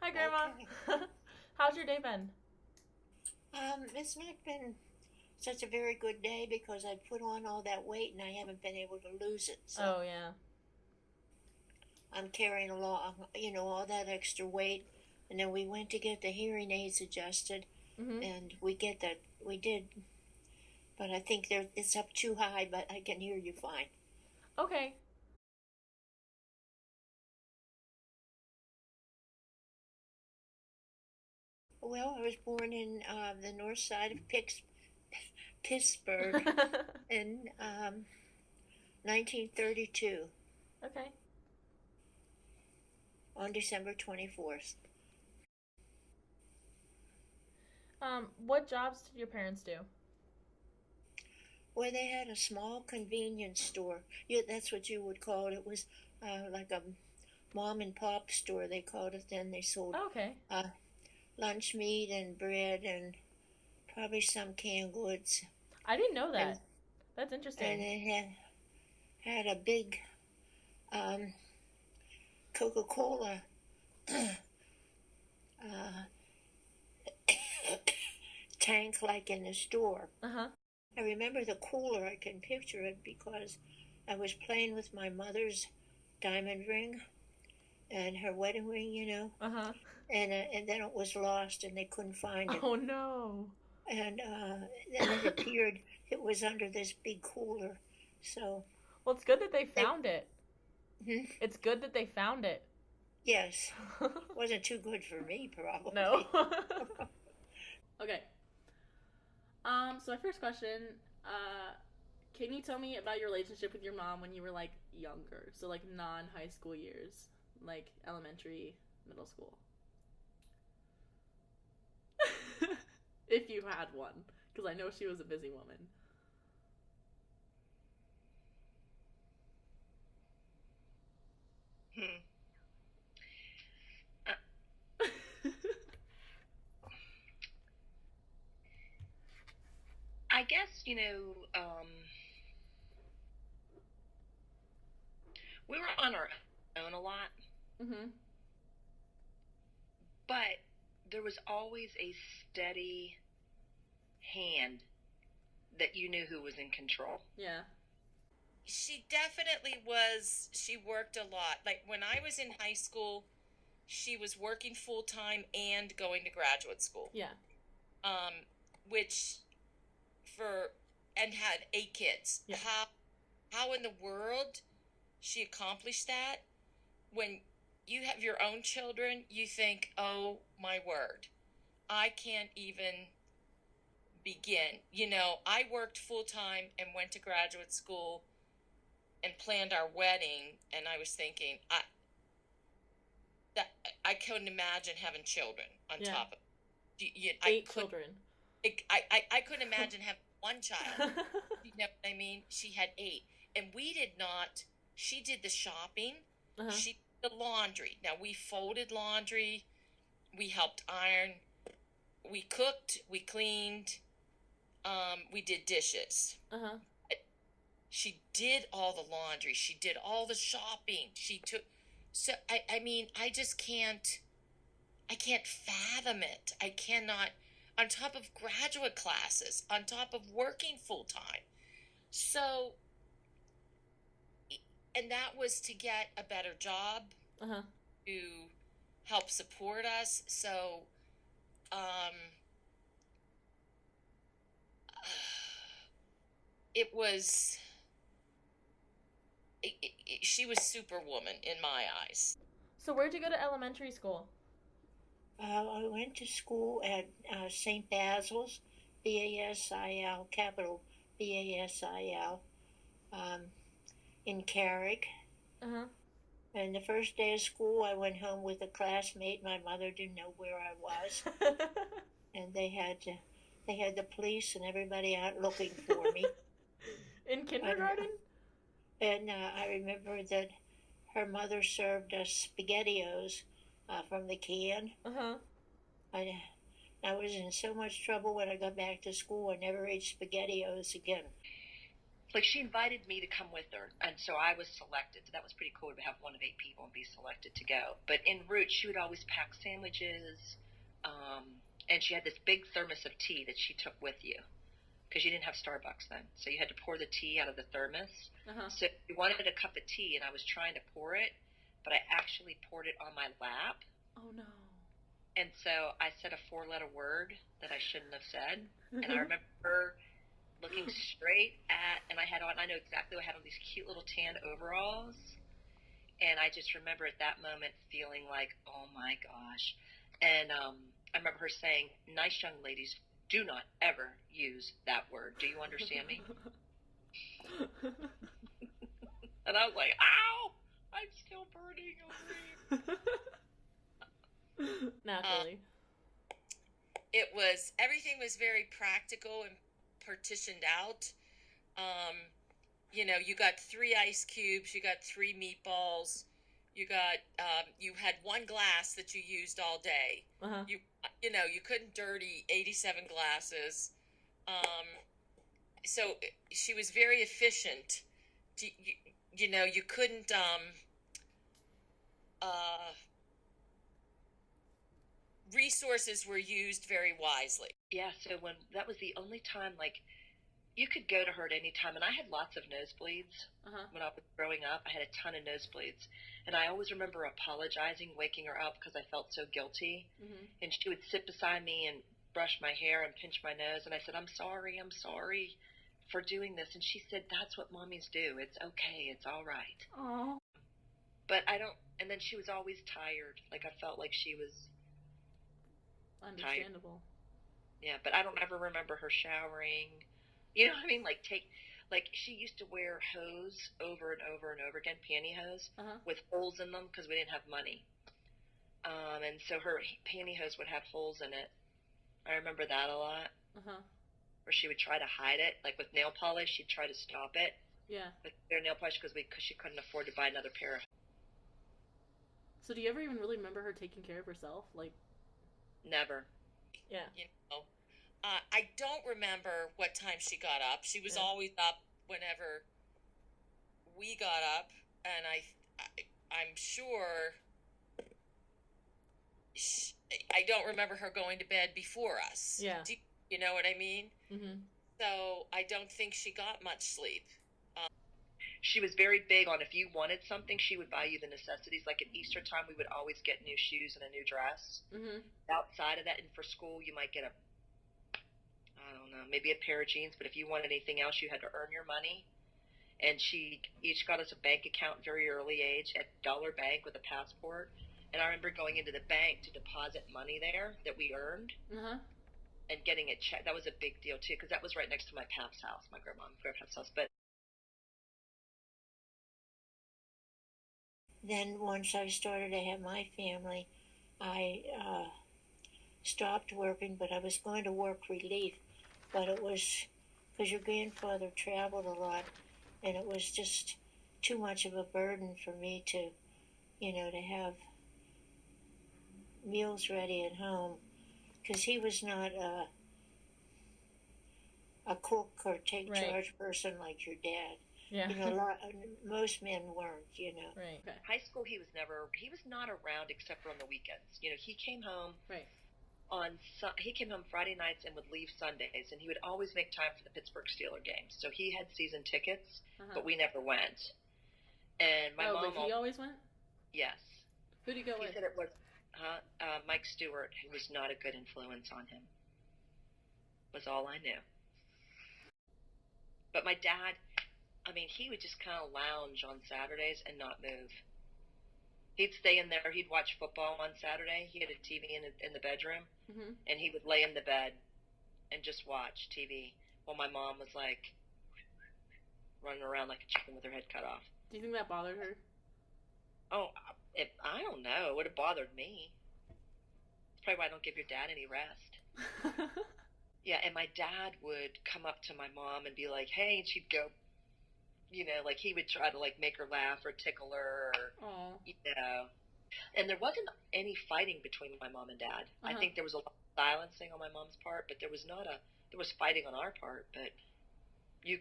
Hi, Grandma. Okay. How's your day been? It's not been such a very good day because I put on all that weight and I haven't been able to lose it. So Oh, yeah. I'm carrying along, all that extra weight. And then we went to get the hearing aids adjusted, Mm-hmm. and we did, but I think it's up too high, but I can hear you fine. Okay. Well, I was born in the north side of Pittsburgh in 1932 Okay. on December 24th. What jobs did your parents do? Where they had a small convenience store. Yeah, that's what you would call it. It was like a mom and pop store, they called it then. They sold Oh, okay. uh, lunch meat and bread and probably some canned goods. I didn't know And that. That's and interesting. it had a big um, Coca-Cola uh, tank like in the store. Uh-huh. I remember the cooler. I can picture it because I was playing with my mother's diamond ring and her wedding ring. Uh-huh. And then it was lost and they couldn't find it. Oh, no. And then it appeared it was under this big cooler. So Well, it's good that they they, found it. hmm, It's good that they found it. yes, wasn't too good for me No. probably. Okay. So my first question, uh, can you tell me about your relationship with your mom when you were like younger? So like non-high school years, like elementary, middle school. If you had one, because I know she was a busy woman. Hmm. Uh, I guess, we were on our own a lot, Mhm. but there was always a steady hand that you knew who was in control. Yeah. She definitely was. She worked a lot. Like when I was in high school, she was working full time and going to graduate school. Yeah. Um, which for and had 8 kids. Yeah. How in the world she accomplished that? When you have your own children, you think, "Oh my word, I can't even begin." I worked full time and went to graduate school and planned our wedding, and I was thinking, that I couldn't imagine having children on Yeah. top of I 8 could children. I couldn't imagine having one child. You know what I mean? She had 8, and we did not. She did the shopping. Uh-huh. She did the laundry. Now we folded laundry. We helped iron. We cooked. We cleaned. We did dishes. Uh-huh. She did all the laundry. She did all the shopping. She took. So I mean, I can't fathom it. I cannot, on top of graduate classes, on top of working full time. So, and that was to get a better job, Uh-huh. to help support us. So, um, it was, she was superwoman in my eyes. So where'd you go to elementary school? I went to school at St. Basil's, Basil, capital Basil, um, in Carrick. Uh-huh. And the first day of school, I went home with a classmate. My mother didn't know where I was, and they had the police and everybody out looking for me. In And kindergarten? I remember that her mother served us SpaghettiOs from the can. Uh-huh. I I was in so much trouble when I got back to school. I never ate SpaghettiOs again. like she invited me to come with her, and so I was selected. So that was pretty cool to have one of 8 people and be selected to go. But en route, she would always pack sandwiches, and she had this big thermos of tea that she took with you because you didn't have Starbucks then, so you had to pour the tea out of the thermos. So you wanted a cup of tea, and I was trying to pour it, but I actually poured it on my lap. Oh no. And so I said a 4-letter word that I shouldn't have said, and I remember her looking straight at, and I know exactly what I had on, these cute little tan overalls, and I just remember at that moment feeling like, oh my gosh. And I remember her saying, nice young ladies do not ever use that word. Do you understand me? And I was like, ow, I'm still burning over here. Naturally. Everything was very practical and partitioned out. You got 3 ice cubes, you got 3 meatballs, you had 1 glass that you used all day. You couldn't dirty 87 glasses. So she was very efficient. You couldn't, resources were used very wisely. Yeah, so when that was the only time, like, you could go to her at any time, and I had lots of nosebleeds when I was growing up. I had a ton of nosebleeds, and I always remember apologizing, waking her up because I felt so guilty, and she would sit beside me and brush my hair and pinch my nose, and I said, I'm sorry for doing this, and she said, that's what mommies do. It's okay. It's all right. Aww. But and then she was always tired. Like, I felt like she was understandable. Tired. Yeah, but I don't ever remember her showering. You know what I mean? Like she used to wear hose over and over and over again, pantyhose with holes in them because we didn't have money. And so her pantyhose would have holes in it. I remember that a lot. Or she would try to hide it, like with nail polish. She'd try to stop it. Yeah. With their nail polish because she couldn't afford to buy another pair of. So do you ever even really remember her taking care of herself? Like, never. Yeah. I don't remember what time she got up. She was always up whenever we got up, and I'm sure I don't remember her going to bed before us. Yeah. Do you know what I mean? So I don't think she got much sleep. She was very big on if you wanted something, she would buy you the necessities. Like at Easter time, we would always get new shoes and a new dress. Outside of that, and for school, you might get I don't know, maybe a pair of jeans. But if you wanted anything else, you had to earn your money. And she each got us a bank account very early age at Dollar Bank with a passport. And I remember going into the bank to deposit money there that we earned. And getting it checked. That was a big deal too, because that was right next to my Pap's house, my grandpa's house. But then once I started to have my family, I stopped working, but I was going to work relief. But it was because your grandfather traveled a lot, and it was just too much of a burden for me to, to have meals ready at home, because he was not a cook or take charge person like your dad. Yeah. Most men weren't, Right. Okay. High school, he was not around except for on the weekends. He came home. Right. He came home Friday nights and would leave Sundays, and he would always make time for the Pittsburgh Steelers games. So he had season tickets, but we never went. And my mom. But he always went? Yes. Who did he go with? He said it was Mike Stewart, who was not a good influence on him. Was all I knew. But my dad, he would just kind of lounge on Saturdays and not move. He'd stay in there. He'd watch football on Saturday. He had a TV in the bedroom, and he would lay in the bed and just watch TV while my mom was like running around like a chicken with her head cut off. Do you think that bothered her? Oh, I don't know. It would have bothered me. It's probably why I don't give your dad any rest. Yeah, and my dad would come up to my mom and be like, hey, and she'd go, like he would try to like make her laugh or tickle her or, And there wasn't any fighting between my mom and dad. I think there was a lot of silencing on my mom's part, but there was fighting on our part. But the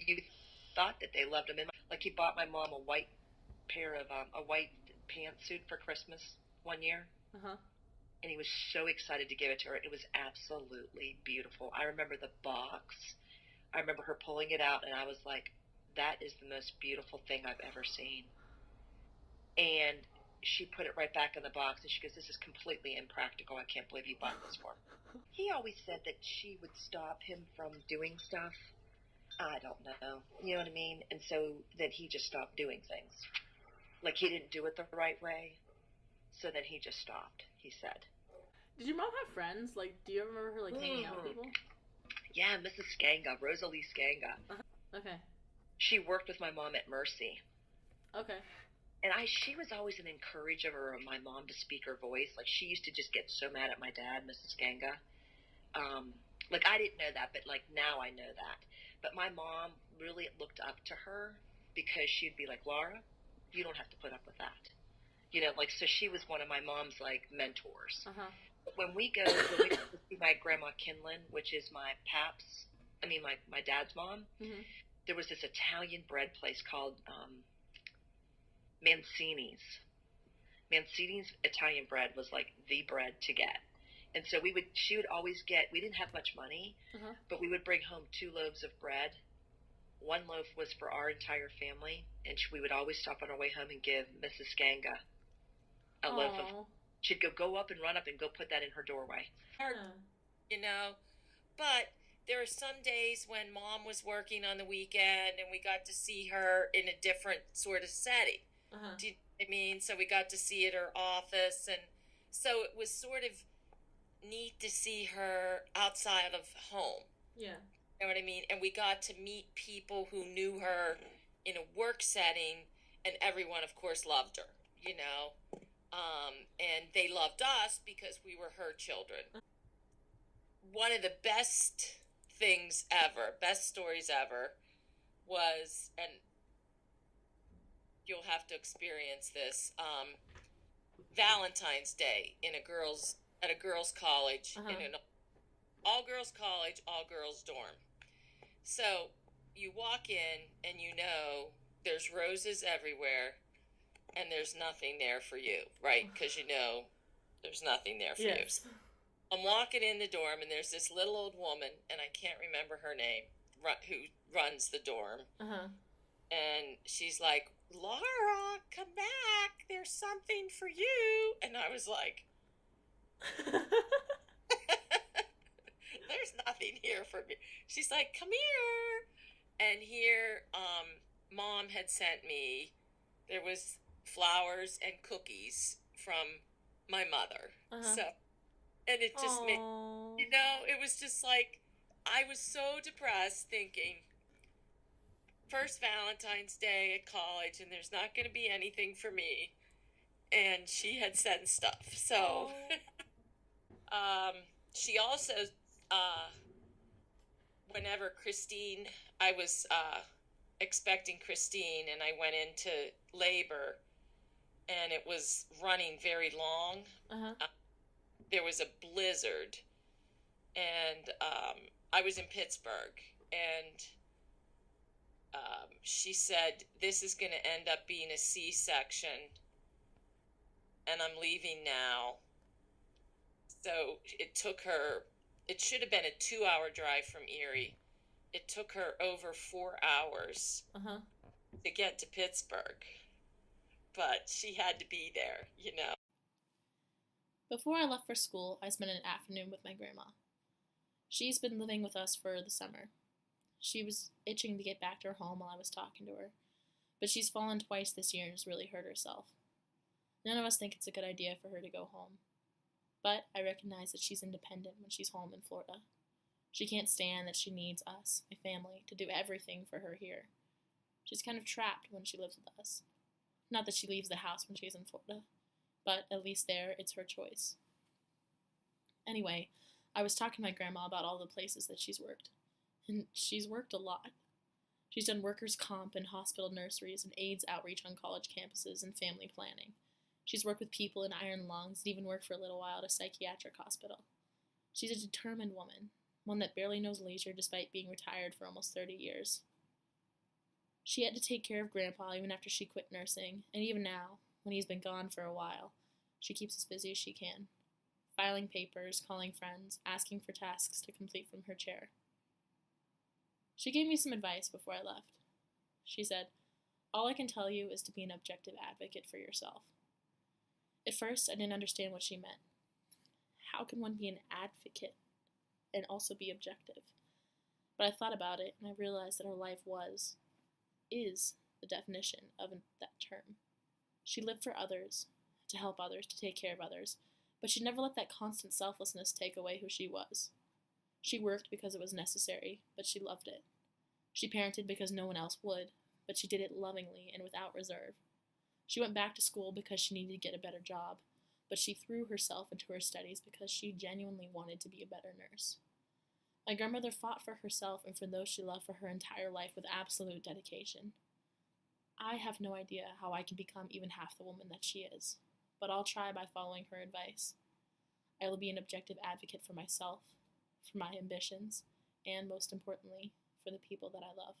youth thought that they loved him. And like, he bought my mom a white pair of a white pantsuit for Christmas one year. Uh-huh. And he was so excited to give it to her. It was absolutely beautiful. I remember the box. I remember her pulling it out, and I was like, that is the most beautiful thing I've ever seen. And she put it right back in the box, and she goes, this is completely impractical. I can't believe you bought this for me. He always said that she would stop him from doing stuff. I don't know. You know what I mean? And so then he just stopped doing things. Like, he didn't do it the right way. So then he just stopped, he said. Did your mom have friends? Like, do you ever remember her, like, hanging out with people? Yeah, Mrs. Skanga, Rosalie Skanga. Okay. She worked with my mom at Mercy. Okay. And she was always an encourager of my mom to speak her voice. Like, she used to just get so mad at my dad, Mrs. Skanga. Like, I didn't know that, but, like, now I know that. But my mom really looked up to her because she'd be like, Laura, you don't have to put up with that. You know, like, so she was one of my mom's, like, mentors. Uh-huh. But when we go to see my grandma Kindlin, which is my my dad's mom, there was this Italian bread place called Mancini's. Mancini's Italian bread was, like, the bread to get. And so she would always we didn't have much money, but we would bring home 2 loaves of bread. One loaf was for our entire family, and we would always stop on our way home and give Mrs. Skanga a loaf of. She'd go up and run up and go put that in her doorway. You know, but there are some days when Mom was working on the weekend and we got to see her in a different sort of setting. Do you know what I mean? So we got to see at her office, and so it was sort of neat to see her outside of home. Yeah. You know what I mean? And we got to meet people who knew her in a work setting, and everyone, of course, loved her, you know. And they loved us because we were her children. One of the best things ever, best stories ever, was, and you'll have to experience this, Valentine's Day at a girls' college, in an all-girls college, all-girls dorm. So you walk in and you know there's roses everywhere and there's nothing there for you, right? Because you know there's nothing there for you. I'm walking in the dorm and there's this little old woman, and I can't remember her name, who runs the dorm. And she's like, Laura, come back. There's something for you. And I was like, there's nothing here for me. She's like, come here. And here, Mom had sent me, there was flowers and cookies from my mother. So, and it just made, you know, it was just like, I was so depressed thinking, first Valentine's Day at college, and there's not going to be anything for me. And she had sent stuff. So, she also, whenever I was expecting Christine, and I went into labor, and it was running very long. There was a blizzard, and I was in Pittsburgh, and she said, this is going to end up being a C-section, and I'm leaving now. So it took her, it should have been a 2-hour drive from Erie. It took her over 4 hours to get to Pittsburgh. But she had to be there, you know. Before I left for school, I spent an afternoon with my grandma. She's been living with us for the summer. She was itching to get back to her home while I was talking to her, but she's fallen twice this year and has really hurt herself. None of us think it's a good idea for her to go home, but I recognize that she's independent when she's home in Florida. She can't stand that she needs us, my family, to do everything for her here. She's kind of trapped when she lives with us. Not that she leaves the house when she's in Florida, but at least there, it's her choice. Anyway, I was talking to my grandma about all the places that she's worked, and she's worked a lot. She's done workers' comp in hospital nurseries and AIDS outreach on college campuses and family planning. She's worked with people in iron lungs and even worked for a little while at a psychiatric hospital. She's a determined woman, one that barely knows leisure despite being retired for almost 30 years. She had to take care of Grandpa even after she quit nursing, and even now, when he's been gone for a while, she keeps as busy as she can, filing papers, calling friends, asking for tasks to complete from her chair. She gave me some advice before I left. She said, "All I can tell you is to be an objective advocate for yourself." At first, I didn't understand what she meant. How can one be an advocate and also be objective? But I thought about it, and I realized that her life is the definition of that term. She lived for others, to help others, to take care of others, but she never let that constant selflessness take away who she was. She worked because it was necessary, but she loved it. She parented because no one else would, but she did it lovingly and without reserve. She went back to school because she needed to get a better job, but she threw herself into her studies because she genuinely wanted to be a better nurse. My grandmother fought for herself and for those she loved for her entire life with absolute dedication. I have no idea how I can become even half the woman that she is, but I'll try by following her advice. I will be an objective advocate for myself, for my ambitions, and most importantly, for the people that I love.